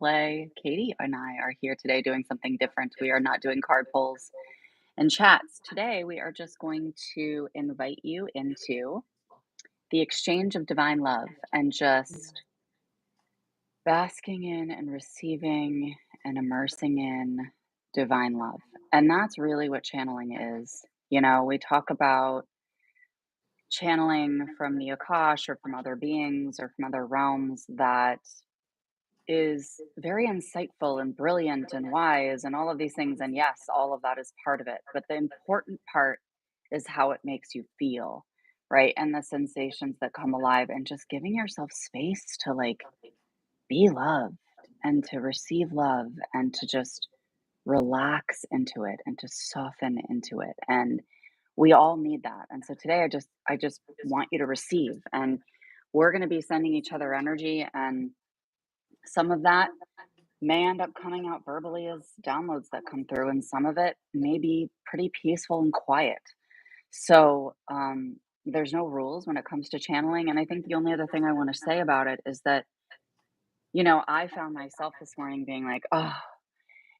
Foreplay. Katie and I are here today doing something different. We are not doing card pulls and chats. Today, we are just going to invite you into the exchange of divine love and just basking in and receiving and immersing in divine love. And that's really what channeling is. We talk about channeling from the Akash or from other beings or from other realms that is very insightful and brilliant and wise and all of these things. And yes, all of that is part of it. But the important part is how it makes you feel, right? And the sensations that come alive and just giving yourself space to be loved and to receive love and to just relax into it and to soften into it. And we all need that. And so today I just want you to receive, and we're going to be sending each other energy, and some of that may end up coming out verbally as downloads that come through, and some of it may be pretty peaceful and quiet. So, there's no rules when it comes to channeling. And I think the only other thing I want to say about it is that, I found myself this morning being like, oh,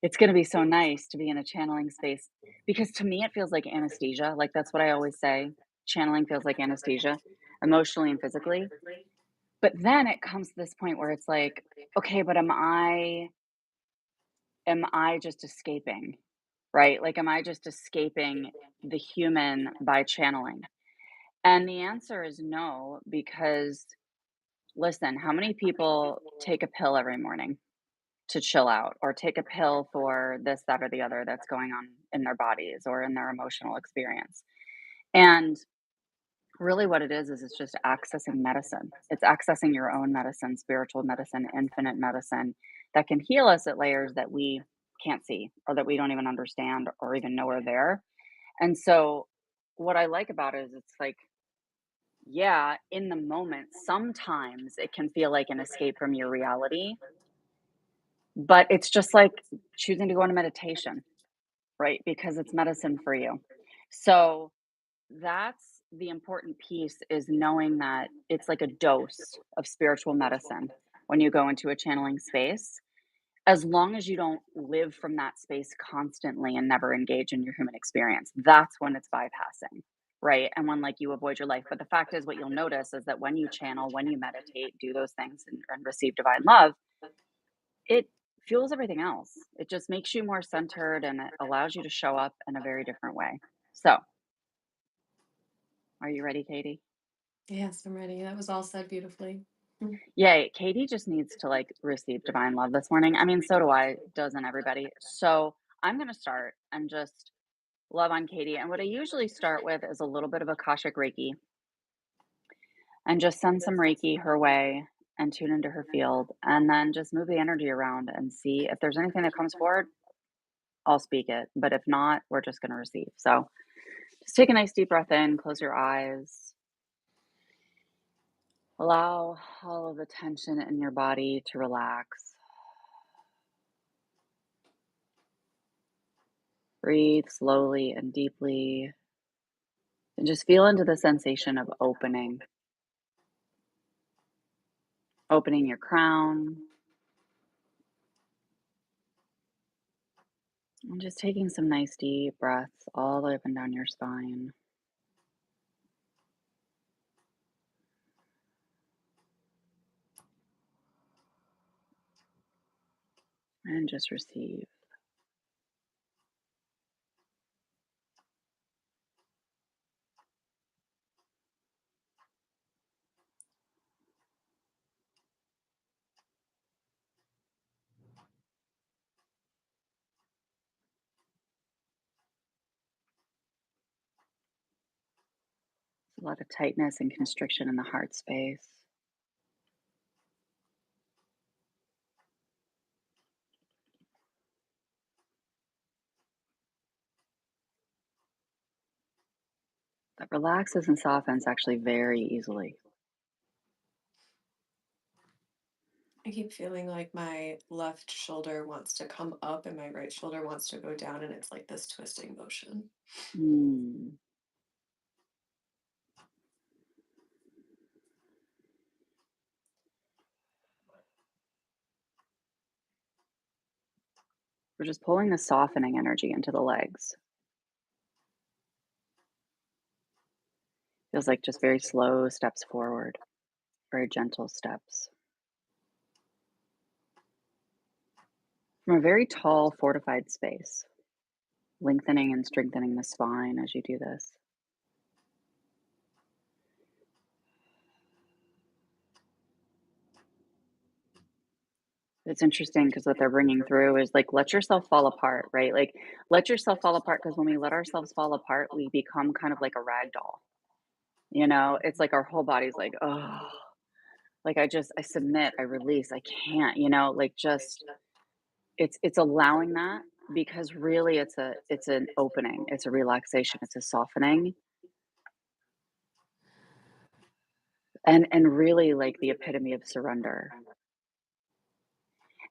it's going to be so nice to be in a channeling space because to me, it feels like anesthesia. Like, that's what I always say. Channeling feels like anesthesia, emotionally and physically. But then it comes to this point where it's like, okay, but am I just escaping, right? Like, am I just escaping the human by channeling? And the answer is no, because listen, how many people take a pill every morning to chill out or take a pill for this, that, or the other that's going on in their bodies or in their emotional experience? And really what it is it's just accessing medicine. It's accessing your own medicine, spiritual medicine, infinite medicine that can heal us at layers that we can't see or that we don't even understand or even know are there. And so what I like about it is it's like, yeah, in the moment, sometimes it can feel like an escape from your reality, but it's just like choosing to go into meditation, right? Because it's medicine for you. So that's the important piece, is knowing that it's like a dose of spiritual medicine when you go into a channeling space, as long as you don't live from that space constantly and never engage in your human experience. That's when it's bypassing, right? And when you avoid your life. But the fact is, what you'll notice is that when you channel, when you meditate, do those things and receive divine love, it fuels everything else. It just makes you more centered and it allows you to show up in a very different way. So, are you ready, Katie? Yes, I'm ready. That was all said beautifully. Mm. Yay, Katie just needs to receive divine love this morning. I mean, so do I, doesn't everybody? So I'm gonna start and just love on Katie. And what I usually start with is a little bit of Akashic Reiki and just send some Reiki her way and tune into her field and then just move the energy around and see if there's anything that comes forward, I'll speak it. But if not, we're just gonna receive. So just take a nice deep breath in, close your eyes. Allow all of the tension in your body to relax. Breathe slowly and deeply and just feel into the sensation of opening your crown and just taking some nice deep breaths all the way up and down your spine and just receive. There's a lot of tightness and constriction in the heart space. That relaxes and softens actually very easily. I keep feeling like my left shoulder wants to come up and my right shoulder wants to go down, and it's like this twisting motion. Mm. We're just pulling the softening energy into the legs. Feels like just very slow steps forward, very gentle steps. From a very tall, fortified space, lengthening and strengthening the spine as you do this. It's interesting because what they're bringing through is like, let yourself fall apart, right? Like, let yourself fall apart because when we let ourselves fall apart, we become kind of like a rag doll. You know, it's like our whole body's like, oh, like I submit, I release, I can't, like just it's allowing that because really it's an opening, it's a relaxation, it's a softening, and really like the epitome of surrender.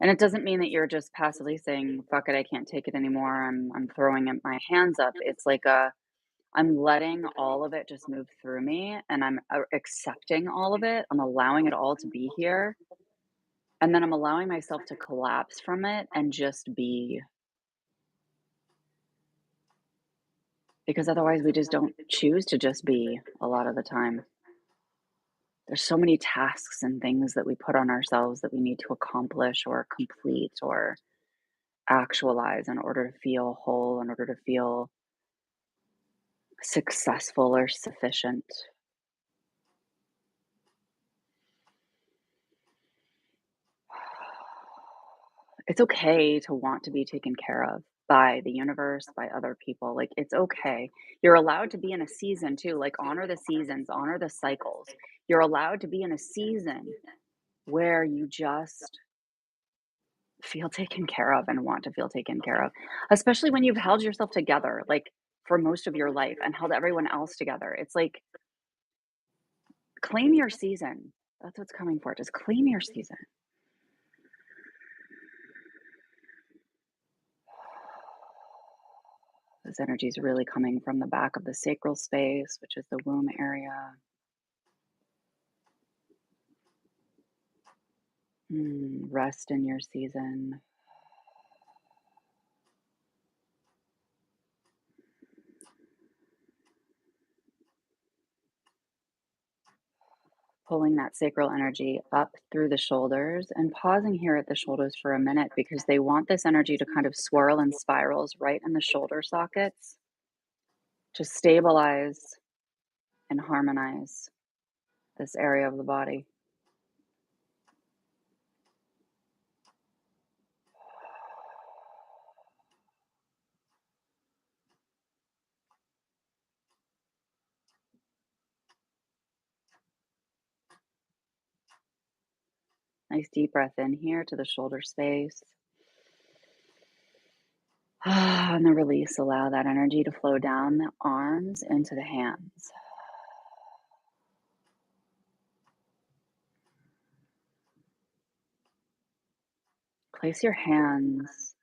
And it doesn't mean that you're just passively saying, "Fuck it, I can't take it anymore. I'm throwing my hands up." It's like I'm letting all of it just move through me and I'm accepting all of it. I'm allowing it all to be here. And then I'm allowing myself to collapse from it and just be, because otherwise we just don't choose to just be a lot of the time. There's so many tasks and things that we put on ourselves that we need to accomplish or complete or actualize in order to feel whole, in order to feel successful or sufficient. It's okay to want to be taken care of by the universe, by other people. Like, it's okay. You're allowed to be in a season too. Like, honor the seasons, honor the cycles. You're allowed to be in a season where you just feel taken care of and want to feel taken care of, especially when you've held yourself together, like for most of your life and held everyone else together. It's like, claim your season. That's what's coming for. Just claim your season. This energy is really coming from the back of the sacral space, which is the womb area. Rest in your season. Pulling that sacral energy up through the shoulders and pausing here at the shoulders for a minute because they want this energy to kind of swirl in spirals right in the shoulder sockets to stabilize and harmonize this area of the body. Nice deep breath in here to the shoulder space. And the release, allow that energy to flow down the arms into the hands. Place your hands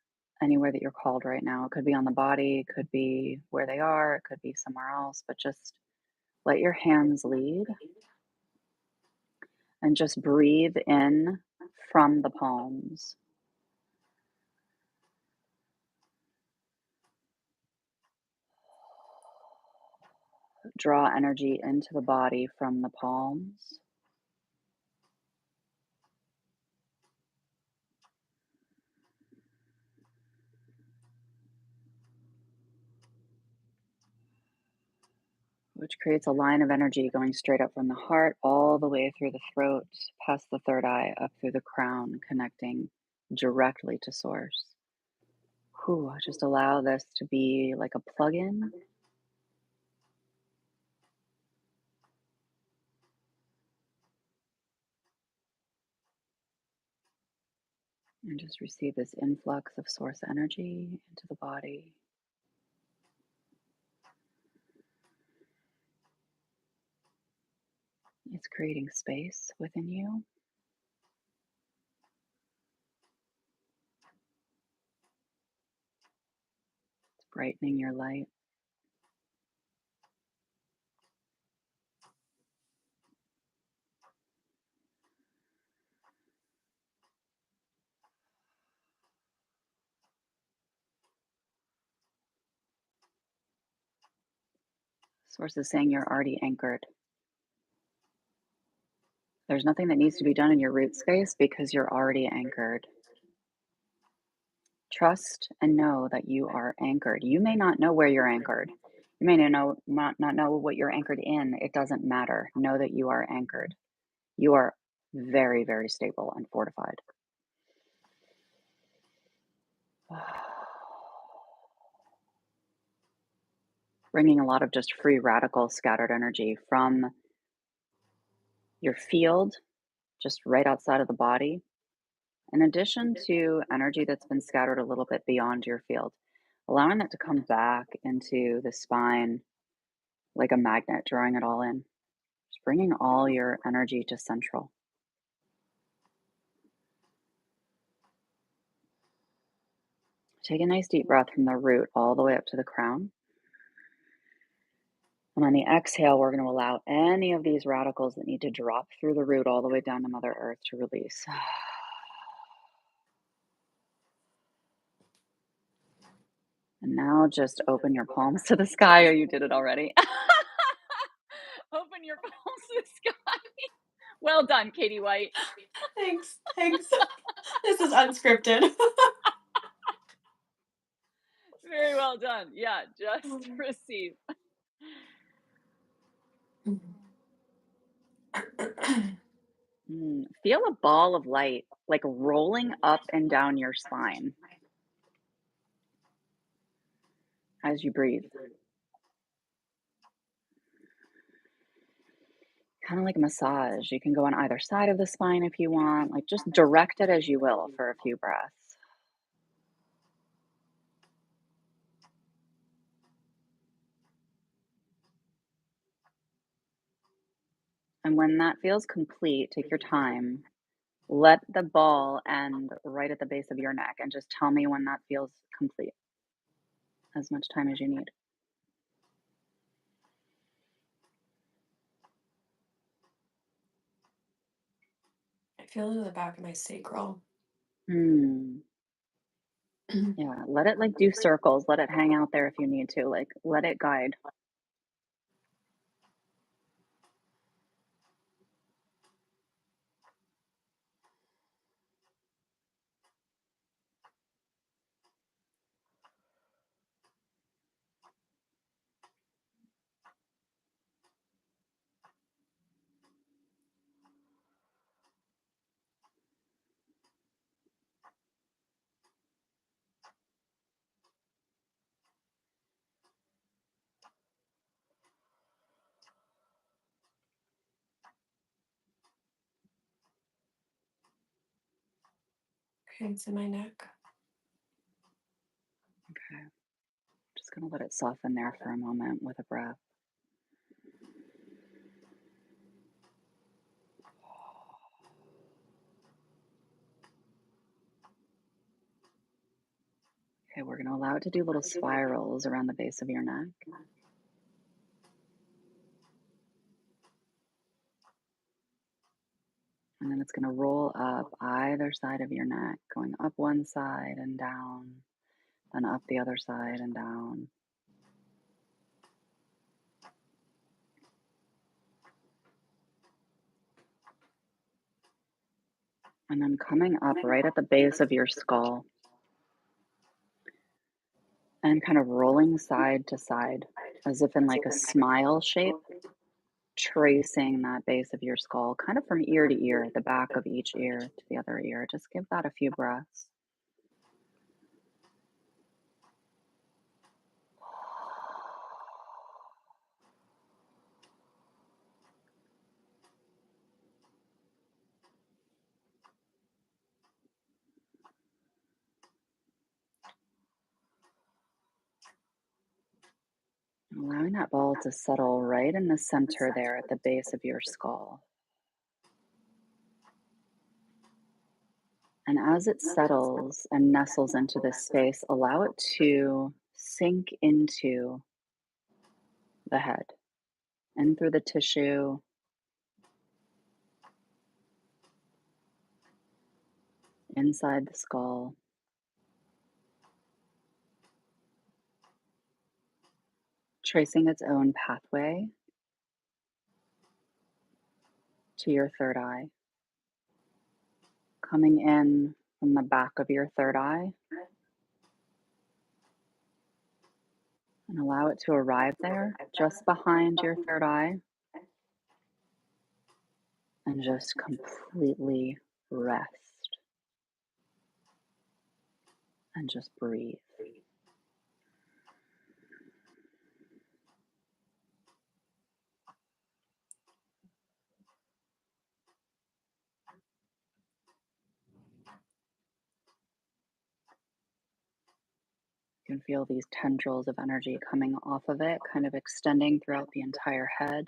anywhere that you're called right now. It could be on the body, it could be where they are, it could be somewhere else, but just let your hands lead and just breathe in from the palms. Draw energy into the body from the palms. Which creates a line of energy going straight up from the heart all the way through the throat, past the third eye, up through the crown, connecting directly to source. Whew, just allow this to be like a plug-in and just receive this influx of source energy into the body. It's creating space within you. It's brightening your light. Source is saying you're already anchored. There's nothing that needs to be done in your root space because you're already anchored. Trust and know that you are anchored. You may not know where you're anchored. You may not know what you're anchored in. It doesn't matter. Know that you are anchored. You are very, very stable and fortified. Bringing a lot of just free radical scattered energy from your field, just right outside of the body, in addition to energy that's been scattered a little bit beyond your field, allowing that to come back into the spine like a magnet, drawing it all in. Just bringing all your energy to central. Take a nice deep breath from the root all the way up to the crown. And on the exhale, we're going to allow any of these radicals that need to drop through the root all the way down to Mother Earth to release. And now just open your palms to the sky. Oh, you did it already. Open your palms to the sky. Well done, Katie White. Thanks. Thanks. This is unscripted. Very well done. Yeah, just receive. Feel a ball of light like rolling up and down your spine as you breathe. Kind of like a massage. You can go on either side of the spine if you want, like just direct it as you will for a few breaths. And when that feels complete, take your time. Let the ball end right at the base of your neck and just tell me when that feels complete. As much time as you need. I feel it in the back of my sacral. Hmm. Yeah, let it like do circles. Let it hang out there if you need to. Like, let it guide. Okay, it's in my neck. Okay. Just gonna let it soften there for a moment with a breath. Okay, we're gonna allow it to do little spirals around the base of your neck. And then it's gonna roll up either side of your neck, going up one side and down, then up the other side and down. And then coming up right at the base of your skull and kind of rolling side to side as if in like a smile shape, tracing that base of your skull kind of from ear to ear, the back of each ear to the other ear. Just give that a few breaths. Allowing that ball to settle right in the center there at the base of your skull. And as it settles and nestles into this space, allow it to sink into the head and through the tissue, inside the skull. tracing its own pathway to your third eye, coming in from the back of your third eye, and allow it to arrive there just behind your third eye and just completely rest and just breathe. You can feel these tendrils of energy coming off of it, kind of extending throughout the entire head.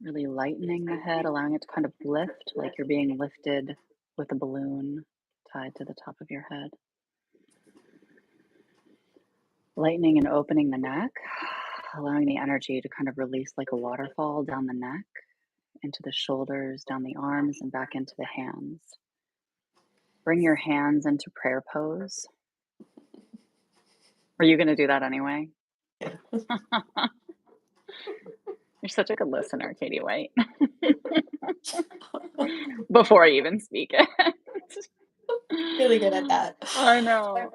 Really lightening the head, allowing it to kind of lift like you're being lifted with a balloon tied to the top of your head. Lightening and opening the neck, allowing the energy to kind of release like a waterfall down the neck, into the shoulders, down the arms, and back into the hands. Bring your hands into prayer pose. Are you going to do that anyway? Yeah. You're such a good listener, Katie White. Before I even speak it. Really good at that. I know.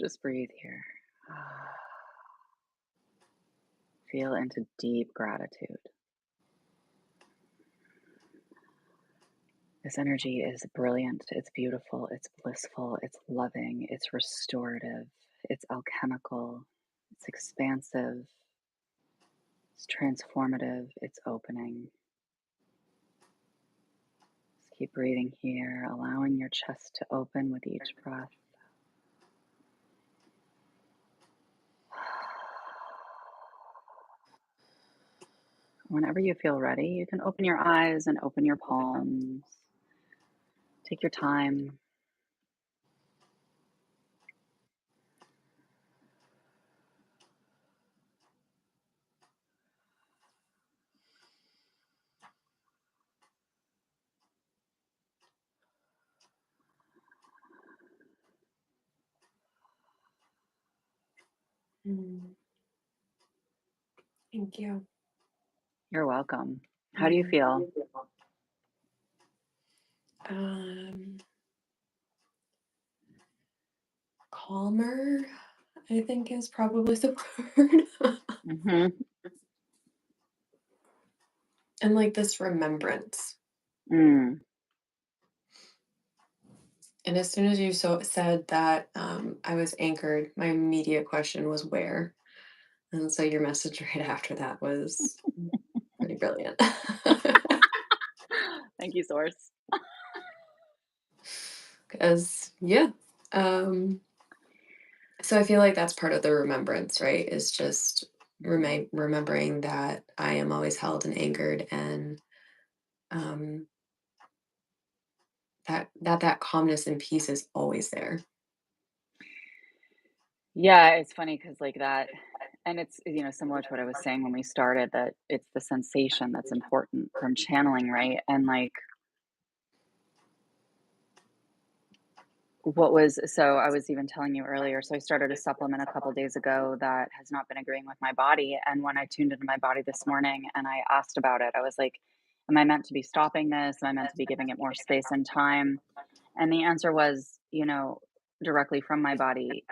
Just breathe here. Feel into deep gratitude. This energy is brilliant, it's beautiful, it's blissful, it's loving, it's restorative, it's alchemical, it's expansive, it's transformative, it's opening. Just keep breathing here, allowing your chest to open with each breath. Whenever you feel ready, you can open your eyes and open your palms. Take your time. Mm, thank you. You're welcome. How do you Yeah. feel? Um, Calmer, I think is probably the word. Mhm. And like this remembrance. Mm. And as soon as you said that I was anchored, my immediate question was where. And so your message right after that was pretty brilliant. Thank you, Source. Because, yeah. Um, so I feel like that's part of the remembrance, right? Is just Mhm. remembering that I am always held and anchored, and um, that calmness and peace is always there. Yeah, it's funny because like that and it's, similar to what I was saying when we started that it's the sensation that's important from channeling, right? And like I was even telling you earlier, so I started a supplement a couple days ago that has not been agreeing with my body. And when I tuned into my body this morning and I asked about it, I was like, am I meant to be stopping this? Am I meant to be giving it more space and time? And the answer was, directly from my body,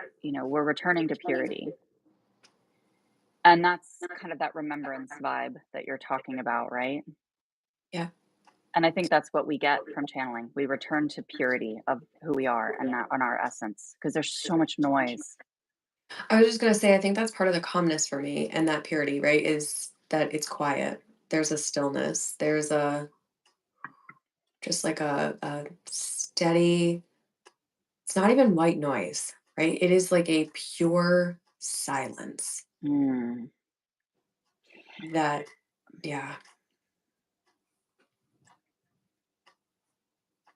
we're returning to purity. And that's kind of that remembrance vibe that you're talking about, right? Yeah. And I think that's what we get from channeling. We return to purity of who we are and that on our essence because there's so much noise. I was just gonna say, I think that's part of the calmness for me and that purity, right? Is that it's quiet. There's a stillness. There's a just like a steady, it's not even white noise, right? It is like a pure silence Mm. that, yeah.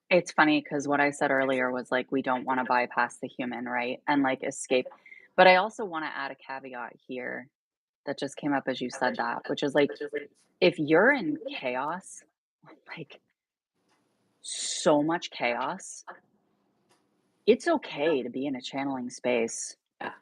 It's funny because what I said earlier was like, we don't want to bypass the human, right? And like escape. But I also want to add a caveat here that just came up as you said that, which is like, if you're in chaos, like so much chaos, it's okay to be in a channeling space Yeah.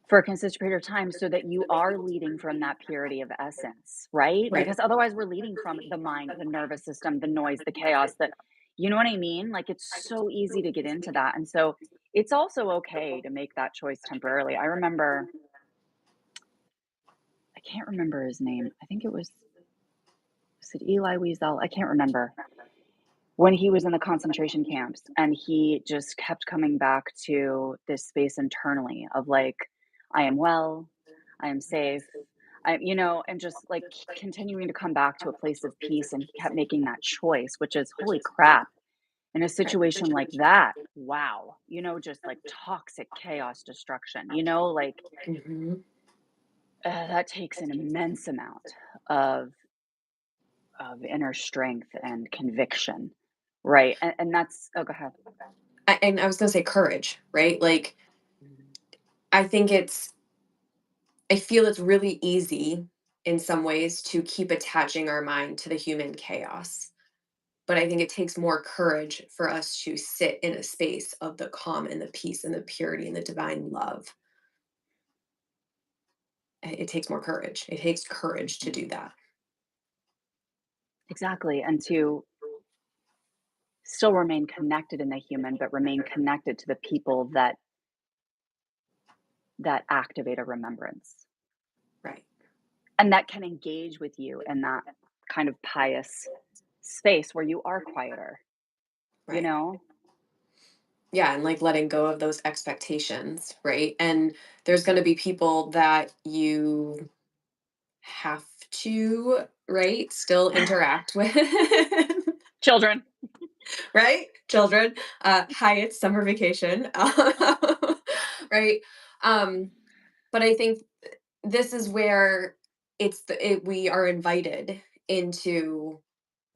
for a consistent period of time so that you are leading from that purity of essence, right? Right. Because otherwise we're leading from the mind, the nervous system, the noise, the chaos, the you know what I mean? Like it's so easy to get into that. And so it's also okay to make that choice temporarily. I remember, I can't remember his name. I think was it Eli Wiesel? I can't remember. When he was in the concentration camps and he just kept coming back to this space internally of like, I am well, I am safe, and just like continuing to come back to a place of peace. And he kept making that choice, which is holy crap. In a Right. situation like that, wow, just like toxic chaos destruction, like Hmm. that takes an immense amount of inner strength and conviction, right? And that's, oh, go ahead. And I was gonna say courage, right? Like Mhm. I think I feel it's really easy in some ways to keep attaching our mind to the human chaos. But I think it takes more courage for us to sit in a space of the calm and the peace and the purity and the divine love. It takes more courage. It takes courage to do Mhm. that. Exactly, and to still remain connected in the human, but remain connected to the people that activate a remembrance, Right. and that can engage with you in that kind of pious space where you are quieter, you Right. know? Yeah, and like letting go of those expectations, right? And there's going to be people that you have to, right, still interact with. Children. Right? Children, Hyatt's summer vacation, right? Um, but I think this is where we are invited into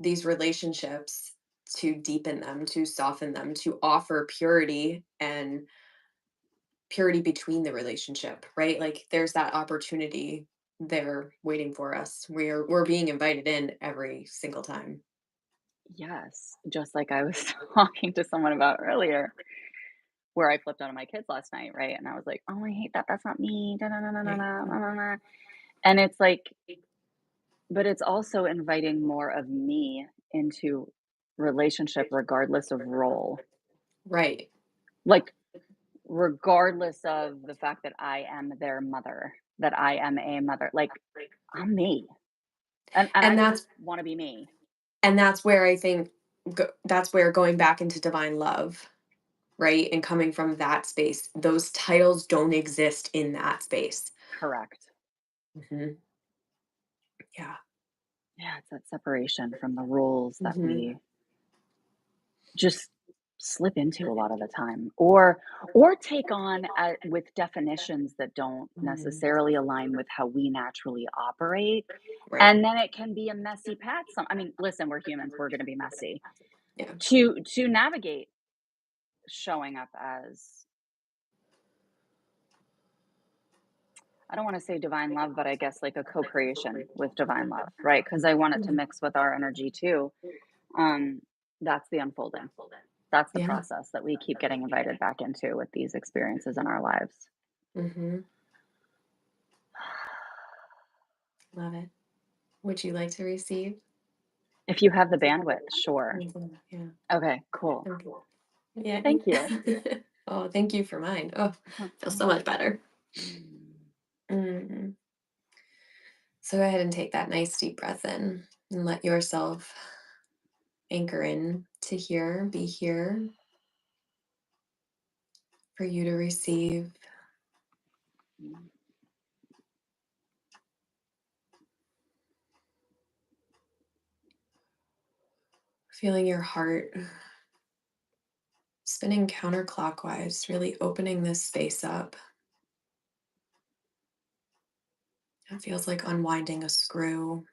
these relationships to deepen them, to soften them, to offer purity and purity between the relationship, right? Like there's that opportunity there waiting for us. We're being invited in every single time. Yes, just like I was talking to someone about earlier, where I flipped out on my kids last night, right? And I was like, "Oh, I hate that, that's not me, da, na, na, na, na, Right. na, na, na, na." And it's like but it's also inviting more of me into relationship regardless of role. Right. Like, regardless of the fact that I am their mother, that I am a mother, like, I'm me, and I And just that's wanna be me. that's where I think that's where going back into divine love, right? And coming from that space, those titles don't exist in that space. Correct. Hmm. Yeah. Yeah, it's that separation from the roles that Hmm. we just slip into a lot of the time, or take on, with definitions that don't Hmm. necessarily align with how we naturally operate, Right. and then it can be a messy patch. I mean, listen, we're humans, we're gonna be messy. Yeah. To navigate showing up as, I don't wanna say divine love, but I guess like a co-creation with divine love, right? Because I want it to Mhm. mix with our energy too. Um, that's the unfolding. That's the Yeah. process that we keep getting invited back into with these experiences in our lives. Hmm. Love it. Would you like to receive? If you have the bandwidth, sure. Mhm. Yeah. Okay, cool. Okay. Yeah. Thank you. Oh, thank you for mine. Oh, Uh-huh, feels so uh-huh. much better. Mm. Mhm. So go ahead and take that nice deep breath in and let yourself anchor in to here, be here for you to receive. Mm. Feeling your heart spinning counterclockwise, really opening this space up. It feels like unwinding a screw.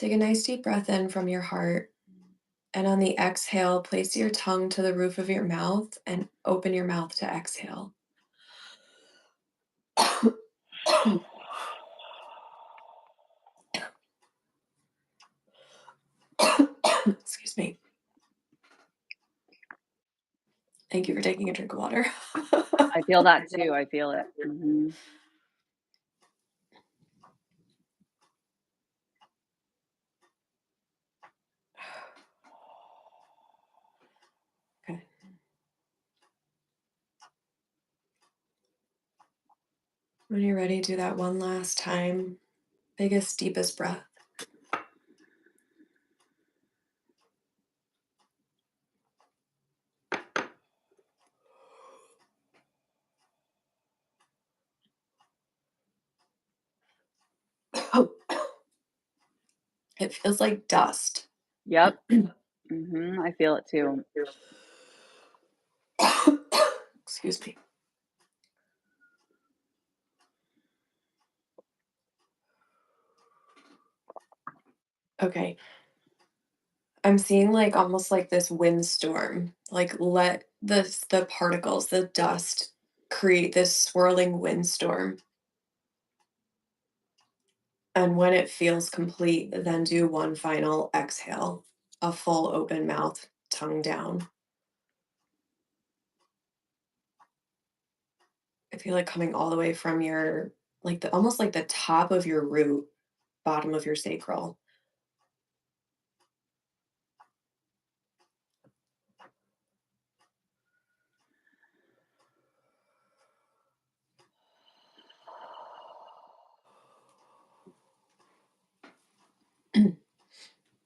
Take a nice deep breath in from your heart. And on the exhale, place your tongue to the roof of your mouth and open your mouth to exhale. Excuse me. Thank you for taking a drink of water. I feel that too. I feel it. Okay. When you're ready, do that one last time. Biggest, deepest breath. It feels like dust. Yep. I feel it too. Excuse me. Okay. I'm seeing like almost like this windstorm. Like let the particles, the dust create this swirling windstorm. And when it feels complete, then do one final exhale, a full open mouth, tongue down. I feel like coming all the way from your like the almost like the top of your root, bottom of your sacral.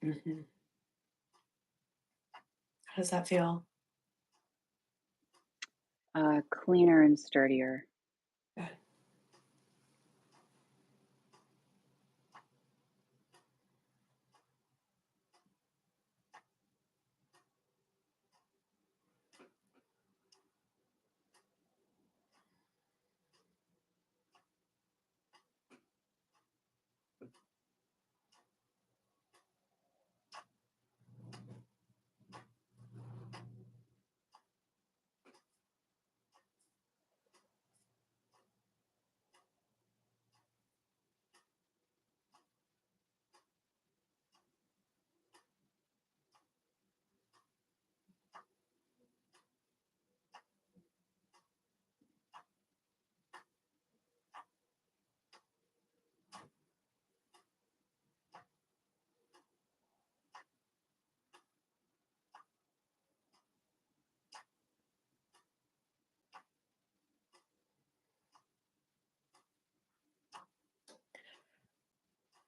Mhm. How does that feel? Cleaner and sturdier. Good.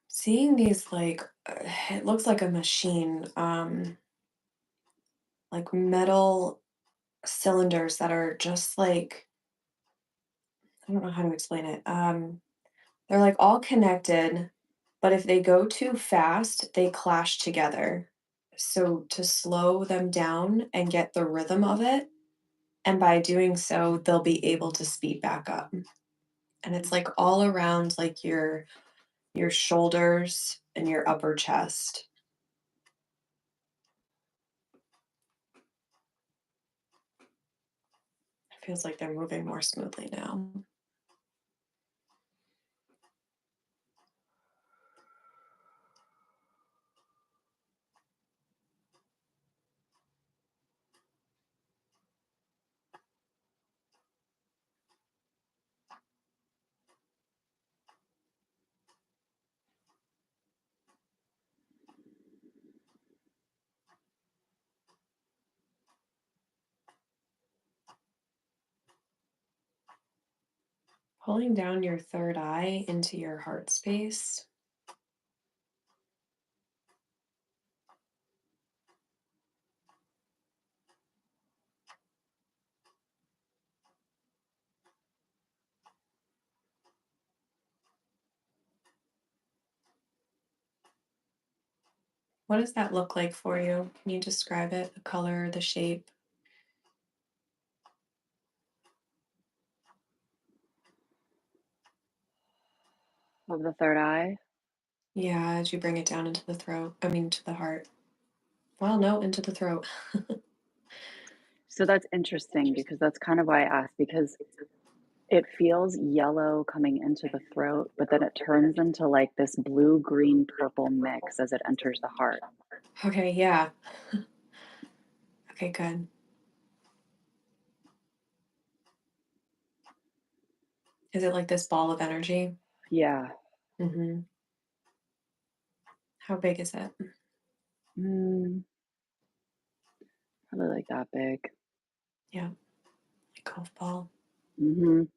Seeing these like it looks like a machine, like metal cylinders that are just like I don't know how to explain it. They're like all connected, but if they go too fast, they clash together. So to slow them down and get the rhythm of it, and by doing so, they'll be able to speed back up. And it's like all around like your shoulders and your upper chest. It feels like they're moving more smoothly now. Pulling down your third eye into your heart space. What does that look like for you? Can you describe it? The color, the shape? Of the third eye. Yeah, as you bring it down into the throat. I mean, to the heart. Well, no, into the throat. So that's interesting because that's kind of why I asked because it feels yellow coming into the throat, but then it turns into like this blue, green, purple mix as it enters the heart. Okay, yeah. Okay, good. Is it like this ball of energy? Yeah. Mhm. How big is it? Mm, probably like that big. Yeah, like golf ball. Mhm.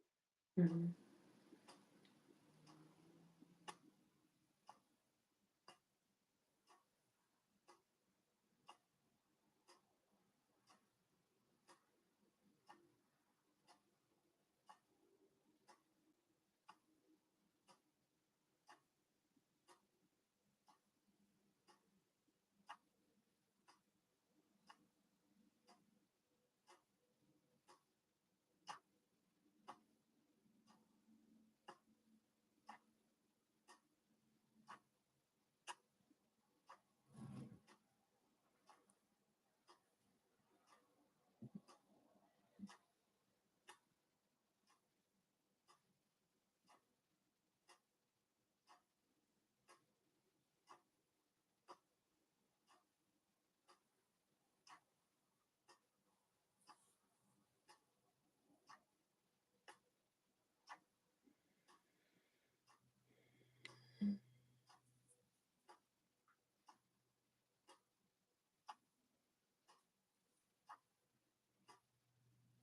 Mhm.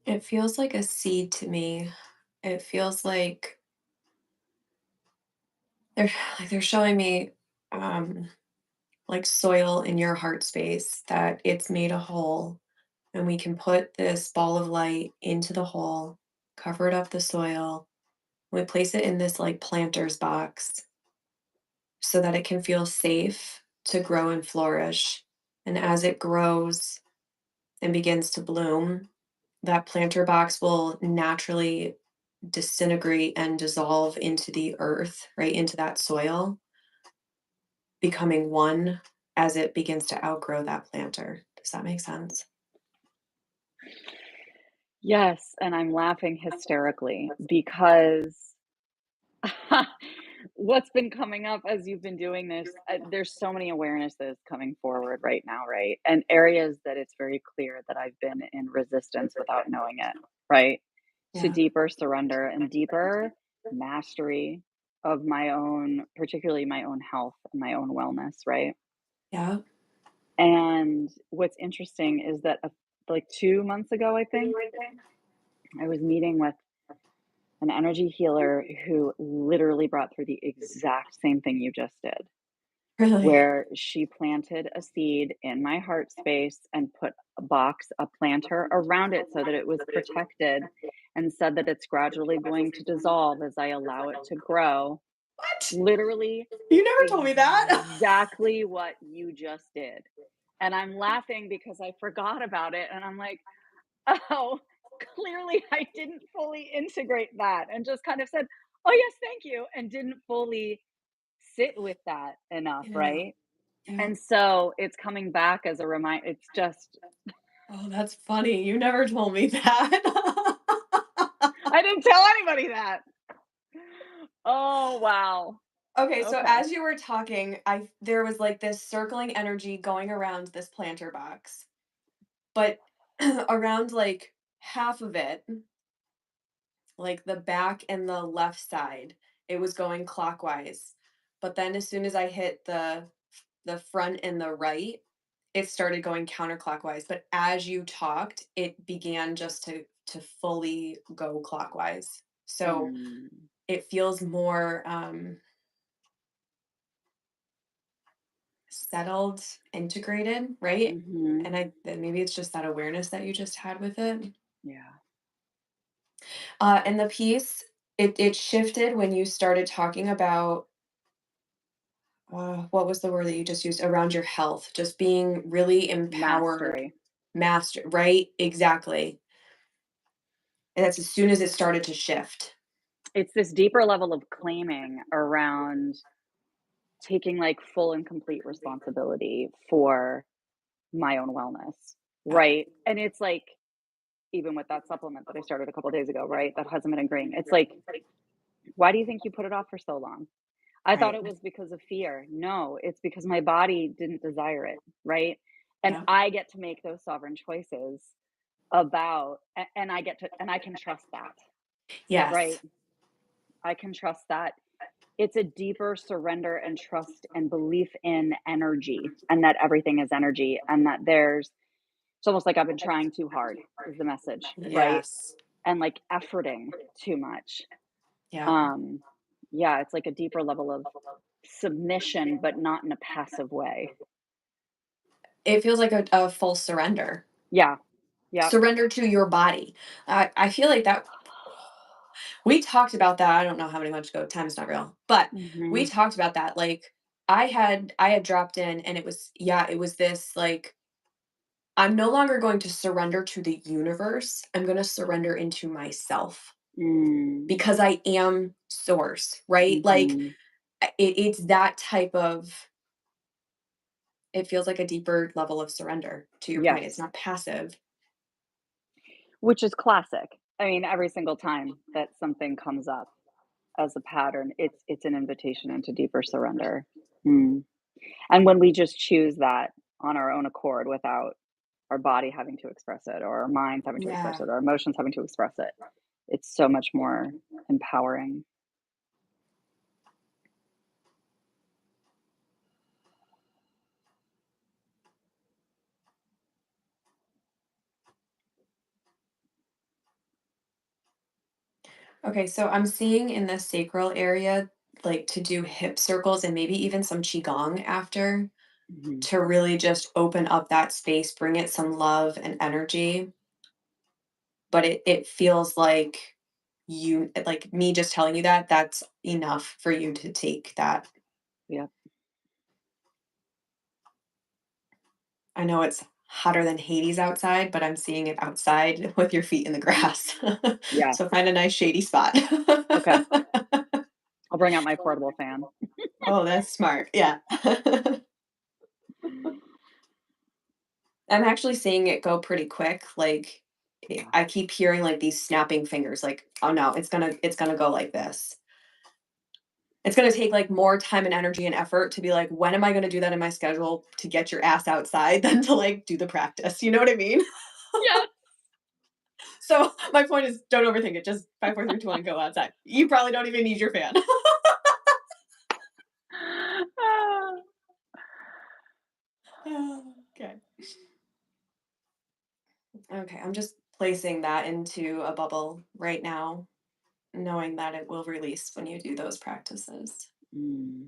It feels like a seed to me. It feels they're like they're showing me um like soil in your heart space that it's made a hole and we can put this ball of light into the hole, cover it up the soil. We place it in this like planter's box so that it can feel safe to grow and flourish. And as it grows and begins to bloom, that planter box will naturally disintegrate and dissolve into the earth, right into that soil, becoming one as it begins to outgrow that planter. Does that make sense? Yes, and I'm laughing hysterically because what's been coming up as you've been doing this, there's so many awarenesses coming forward right now, right? And areas that it's very clear that I've been in resistance without knowing it, right? To Yeah. deeper surrender and deeper mastery of my own, particularly my own health and my own wellness, right? Yeah. And what's interesting is that like 2 months ago, I think, I was meeting with an energy healer who literally brought through the exact same thing you just did, Really? where she planted a seed in my heart space and put a planter around it so that it was protected and said that it's gradually going to dissolve as I allow it to grow. What? Literally You never told me that. exactly what you just did. And I'm laughing because I forgot about it and I'm like, oh, clearly I didn't fully integrate that and just kind of said, "Oh, yes, thank you," and didn't fully sit with that enough, Yeah. right? Yeah. And so it's coming back as a reminder. It's just Oh, that's funny. You never told me that. I didn't tell anybody that. Oh, wow. Okay, so Okay. as you were talking, I there was like this circling energy going around this planter box, but around like half of it, like the back and the left side, it was going clockwise. But then as soon as I hit the front and the right, it started going counterclockwise. But as you talked, it began just to fully go clockwise. So Mm. it feels more settled, integrated, right? Mhm. And I then maybe it's just that awareness that you just had with it. Yeah. And the piece, it shifted when you started talking about what was the word that you just used around your health, just being really empowered, Mastery. master, right? Exactly. And that's as soon as it started to shift. It's this deeper level of claiming around taking, like, full and complete responsibility for my own wellness, Yeah. right? And it's like, even with that supplement that I started a couple days ago, right, that hasn't been agreeing, it's like, "Why do you think you put it off for so long?" I thought Right. it was because of fear. No, it's because my body didn't desire it, right? And Yeah. I get to make those sovereign choices about and I can trust that, right? Yes. I can trust that. It's a deeper surrender and trust and belief in energy and that everything is energy and that there's it's almost like I've been trying too hard is the message, right? Yes. And like efforting too much. Yeah. Um yeah, it's like a deeper level of submission, but not in a passive way. It feels like a full surrender. Yeah. Yep. Surrender to your body. I feel like that we talked about that. I don't know how many months ago. Time's not real, but we Mhm. talked about that. Like I had dropped in, and it was yeah, it was this like I'm no longer going to surrender to the universe. I'm going to surrender into myself Mm. because I am source, right? Like Mhm. it's that type of. It feels like a deeper level of surrender. To your point, it's Yes. not passive. Which is classic. I mean, every single time that something comes up as a pattern, it's an invitation into deeper surrender. Mm. And when we just choose that on our own accord without our body having to express it or our minds having to express Yeah. it or our emotions having to express it, it's so much more empowering. Okay, so I'm seeing in the sacral area, like to do hip circles and maybe even some qigong after Mhm. to really just open up that space, bring it some love and energy. But it feels like you like me just telling you that that's enough for you to take that. Yep. I know it's hotter than Hades outside, but I'm seeing it outside with your feet in the grass. Yeah. So find a nice shady spot. Okay. I'll bring out my portable fan. Oh, that's smart. Yeah. I'm actually seeing it go pretty quick, like, Yeah. I keep hearing, like, these snapping fingers, like, "Oh, no, it's gonna go like this." It's gonna take, like, more time and energy and effort to be like, "When am I gonna do that in my schedule to get your ass outside," than to, like, do the practice, you know what I mean? Yes. So, my point is don't overthink it, just 5, 4, 3, 2, 1, go outside. You probably don't even need your fan. Ah. Okay. Okay, I'm just placing that into a bubble right now, knowing that it will release when you do those practices. Mm.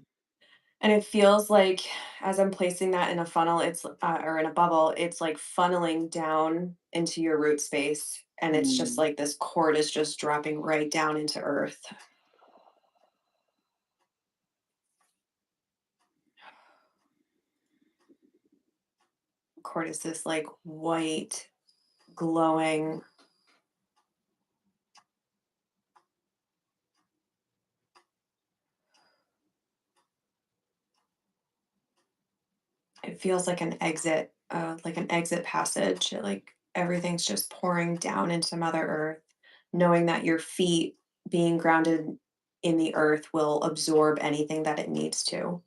And it feels like as I'm placing that in a funnel, it's or in a bubble, it's like funneling down into your root space. And it's just Mm. like this cord is just dropping right down into earth. Cord is this like white, glowing. It feels like an exit passage. Like everything's just pouring down into Mother Earth, knowing that your feet being grounded in the earth will absorb anything that it needs to.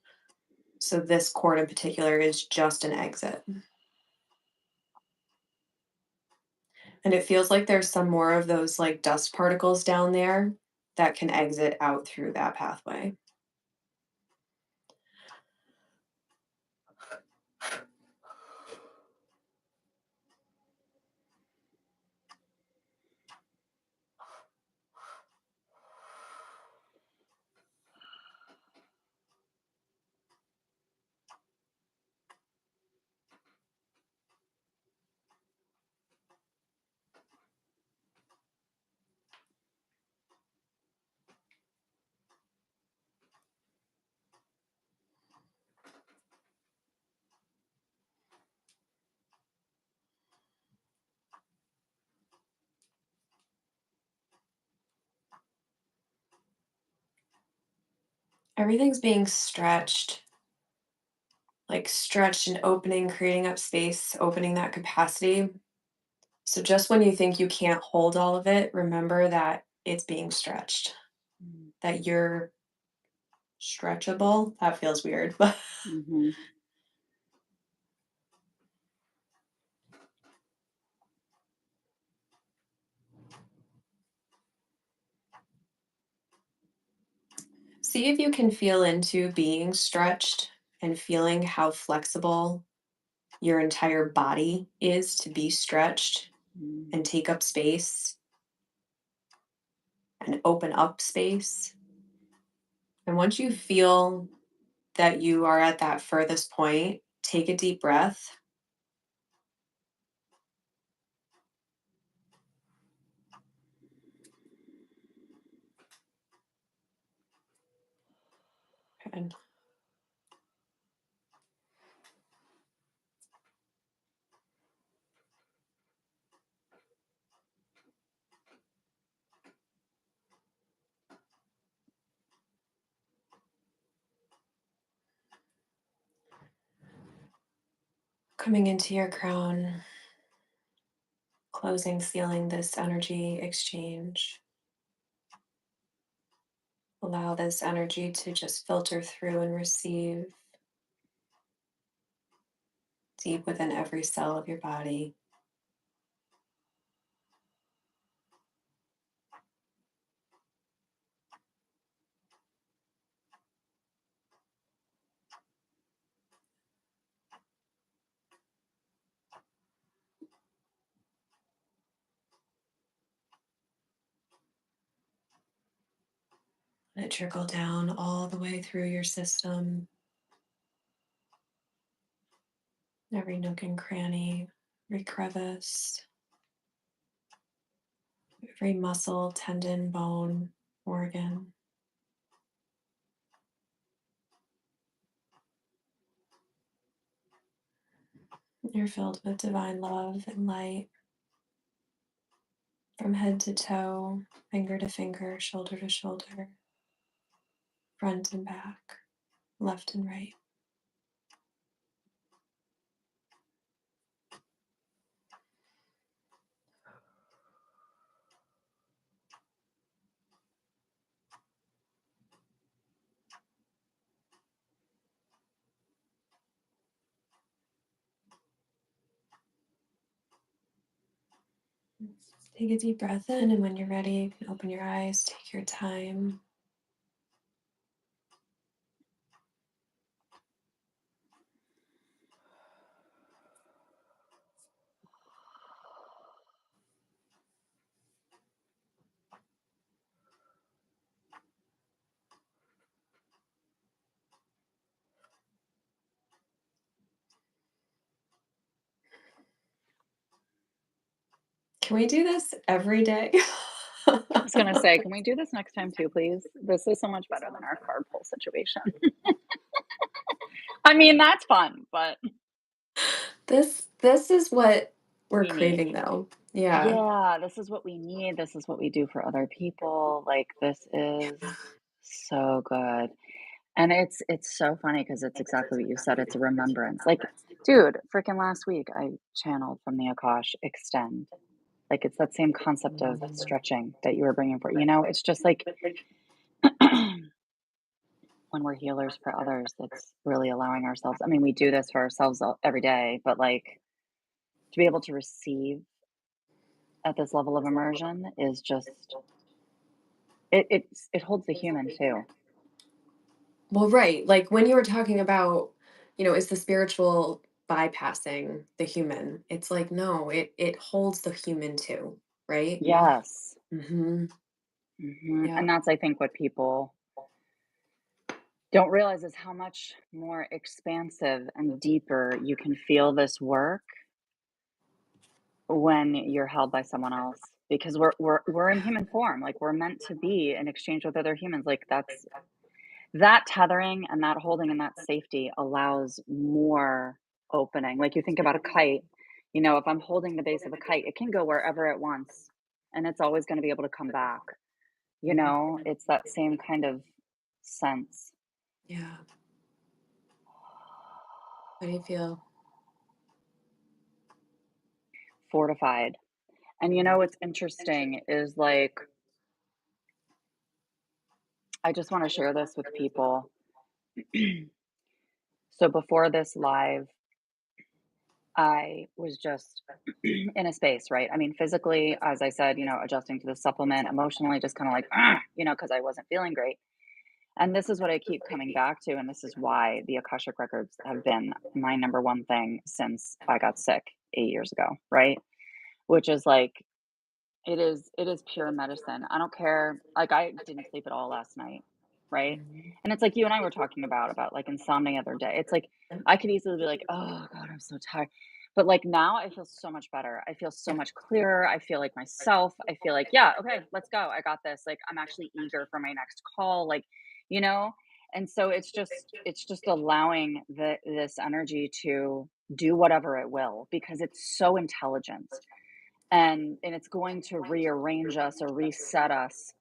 So this chord in particular is just an exit. And it feels like there's some more of those like dust particles down there that can exit out through that pathway. Everything's being stretched, like stretched and opening, creating up space, opening that capacity. So just when you think you can't hold all of it, remember that it's being stretched, Mm. that you're stretchable. That feels weird, but Mhm. see if you can feel into being stretched and feeling how flexible your entire body is to be stretched Mm. and take up space and open up space. And once you feel that you are at that furthest point, take a deep breath. And coming into your crown, closing, sealing this energy exchange. Allow this energy to just filter through and receive deep within every cell of your body. Let it trickle down all the way through your system, every nook and cranny, every crevice, every muscle, tendon, bone, organ. You're filled with divine love and light from head to toe, finger to finger, shoulder to shoulder, front and back, left and right. Take a deep breath in, and when you're ready, you can open your eyes, take your time. Can we do this every day? I was gonna say, can we do this next time too, please? This is so much better than our carpool situation. I mean, that's fun, but This is what we're we need. craving though. Yeah. Yeah, this is what we need. This is what we do for other people. Like, this is so good. And it's so funny because it's exactly what you said. It's a remembrance. Like, dude, freaking last week I channeled from the Akash extend. Like, it's that same concept of stretching that you were bringing for, it's just like when we're healers for others, that's really allowing ourselves. I mean, we do this for ourselves every day, but like to be able to receive at this level of immersion is just it holds the human too. Well, right. Like when you were talking about, is the spiritual bypassing the human? It's like, no, it holds the human too, right? Yes. Mm-hmm. Yeah. And that's, I think, what people don't realize is how much more expansive and deeper you can feel this work when you're held by someone else. Because we're in human form. Like, we're meant to be in exchange with other humans. Like, that tethering and that holding and that safety allows more opening. Like, you think about a kite, if I'm holding the base of a kite, it can go wherever it wants and it's always going to be able to come back. It's that same kind of sense. Yeah. How do you feel? Fortified. And you know what's interesting is like, I just want to share this with people. So before this live, I was just in a space, right? I mean, physically, as I said, adjusting to the supplement, emotionally, just kind of like, because I wasn't feeling great. And this is what I keep coming back to. And this is why the Akashic Records have been my number one thing since I got sick 8 years ago, right? Which is like, it is pure medicine. I don't care, like, I didn't sleep at all last night, right? Mhm. And it's like you and I were talking about, like, insomnia the other day. It's like, Yep. I could easily be like, "Oh god, I'm so tired." But, like, now I feel so much better. I feel so Yeah. much clearer. I feel like myself. I feel like, "Yeah, okay, let's go. I got this." Like, I'm actually eager for my next call, like, you know? And so it's just allowing this energy to do whatever it will because it's so intelligent and it's going to rearrange us or reset us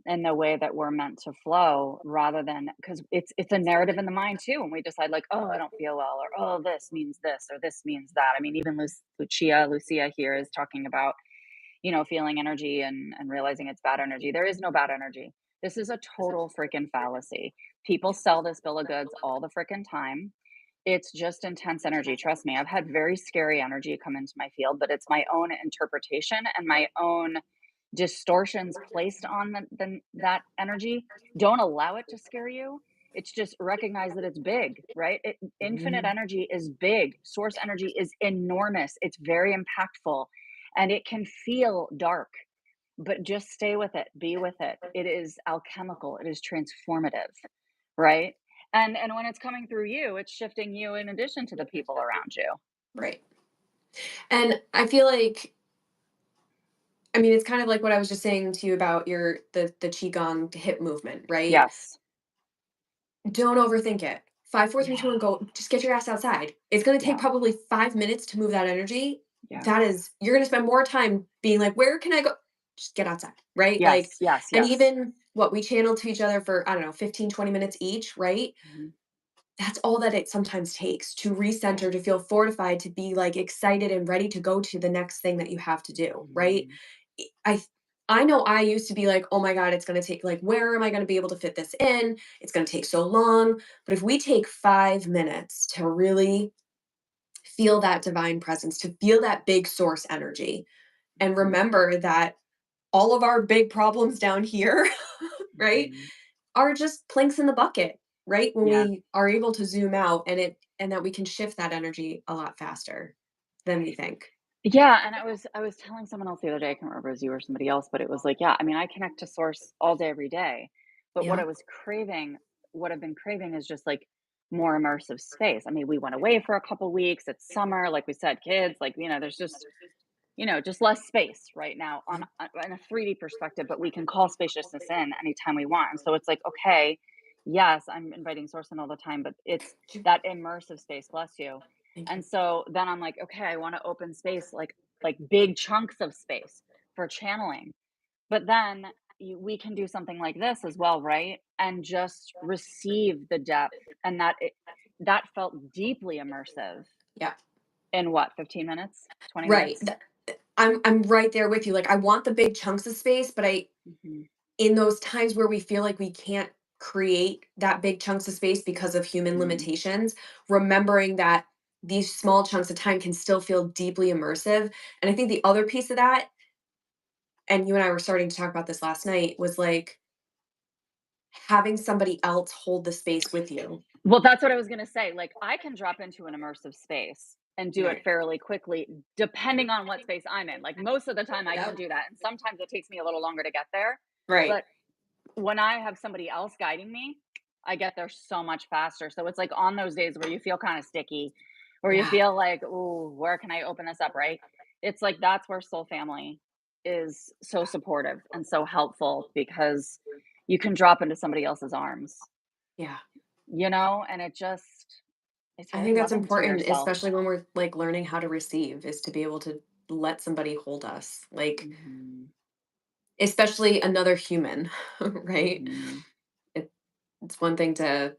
in the way that we're meant to flow rather than because it's a narrative in the mind too when we decide like, oh, I don't feel well, or oh, this means this or this means that. I mean, even Lucia here is talking about, feeling energy and realizing it's bad energy. There is no bad energy. This is a total freaking fallacy. People sell this bill of goods all the freaking time. It's just intense energy. Trust me, I've had very scary energy come into my field, but it's my own interpretation and my own distortions placed on that energy. Don't allow it to scare you. It's just recognize that it's big, right? Infinite Mhm. energy is big. Source energy is enormous. It's very impactful and it can feel dark, but just stay with it. Be with it. It is alchemical. It is transformative, right? And when it's coming through you, it's shifting you in addition to the people around you. Right. And I feel like, I mean, it's kind of like what I was just saying to you about the qigong hip movement, right? Yes. Don't overthink it. 5, 4, 3, 2, Yeah. 1, go. Just get your ass outside. It's gonna take Yeah. probably 5 minutes to move that energy. That Yes. is, you're gonna spend more time being like, "Where can I go?" Just get outside, right? Like, Yes. Yes. and Yes. even what we channel to each other for, I don't know, 15, 20 minutes each, right? Mhm. That's all that it sometimes takes to Yeah. recenter, to feel fortified, to be, like, excited and ready to go to the next thing that you have to do, right? Mhm. I I know I used to be like, "Oh my god, it's gonna take, like, where am I gonna be able to fit this in? It's gonna take so long." But if we take 5 minutes to really feel that divine presence, to feel that big source energy, and Mhm. remember that all of our big problems down here, right, Mhm. are just planks in the bucket, right? When Yeah. we are able to zoom out and that we can shift that energy a lot faster than we think. Yeah, and I was telling someone else the other day, I can't remember if it was you or somebody else, but it was like, yeah, I mean, I connect to source all day, every day. But Yeah. what I've been craving is just like more immersive space. I mean, we went away for a couple weeks. It's summer, like we said, kids, like, there's just, just less space right now Yeah. in a 3D perspective, but we can call spaciousness in anytime we want. And so it's like, okay, yes, I'm inviting source in all the time, but it's that immersive space, bless you. Thank you. And so then I'm like, okay, I want to open space, like big chunks of space for channeling. But then we can do something like this as well, right? And just receive the depth and that felt deeply immersive Yeah. in what, 15 minutes, 20 Right. minutes? I'm right there with you. Like, I want the big chunks of space, but I Mhm. in those times where we feel like we can't create that big chunks of space because of human Mhm. limitations, remembering that these small chunks of time can still feel deeply immersive. And I think the other piece of that, and you and I were starting to talk about this last night, was like having somebody else hold the space with you. Well, that's what I was gonna say, like, I can drop into an immersive space and do it Right. fairly quickly, depending on what space I'm in, like, most of the time I can Yep. do that, and sometimes it takes me a little longer to get there, Right. but when I have somebody else guiding me, I get there so much faster, so it's, like, on those days where you feel kinda sticky, where you Yeah. feel like, "Ooh, where can I open this up?" Right? It's like, that's where soul family is so supportive and so helpful because you can drop into somebody else's arms, Yeah. and it's I very think that's loving to important, yourself. especially when we're like learning how to receive, is to be able to let somebody hold us. Like, Mhm, especially another human, right? mhm. It's one thing to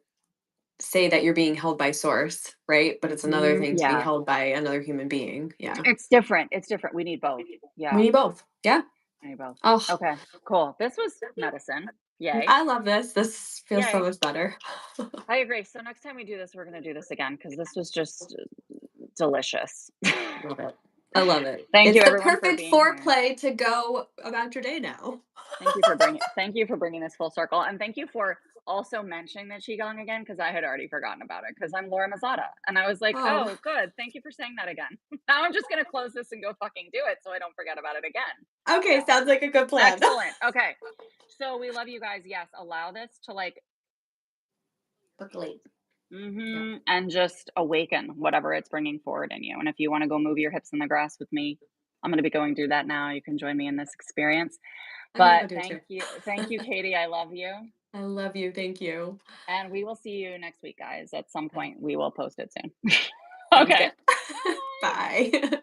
say that you're being held by source, right? But it's another thing to be Yeah. held by another human being. Yeah. It's different. It's different. We need both. We Yeah. need both. Yeah. We need both. Oh, Okay. Cool. This was medicine. Yay. I love this. This feels so Yay. much better. I agree. So next time we do this, we're going to do this again because this was just delicious. Love it. I love it. Thank you It's the everyone for perfect being here. foreplay to go about your day now. Thank you for bringing this full circle, and thank you for also mentioning the qigong again because I had already forgotten about it because I'm Laura Mazzotta, and I was like, Oh, oh, good. Thank you for saying that again. Now I'm just gonna close this and go fucking do it so I don't forget about it again. okay. Yeah, Sounds like a good plan. excellent. Okay, so we love you guys. Yes, allow this to like Buckley. Yeah. and just awaken whatever it's bringing forward in you. And if you want to go move your hips in the grass with me, I'm going to be going through that now. You can join me in this experience. I'm gonna But go do it too. thank you, Katie. I love you. I love you. Thank you. And we will see you next week, guys. At some Okay. point, we will post it soon. Sounds Okay. good. Bye.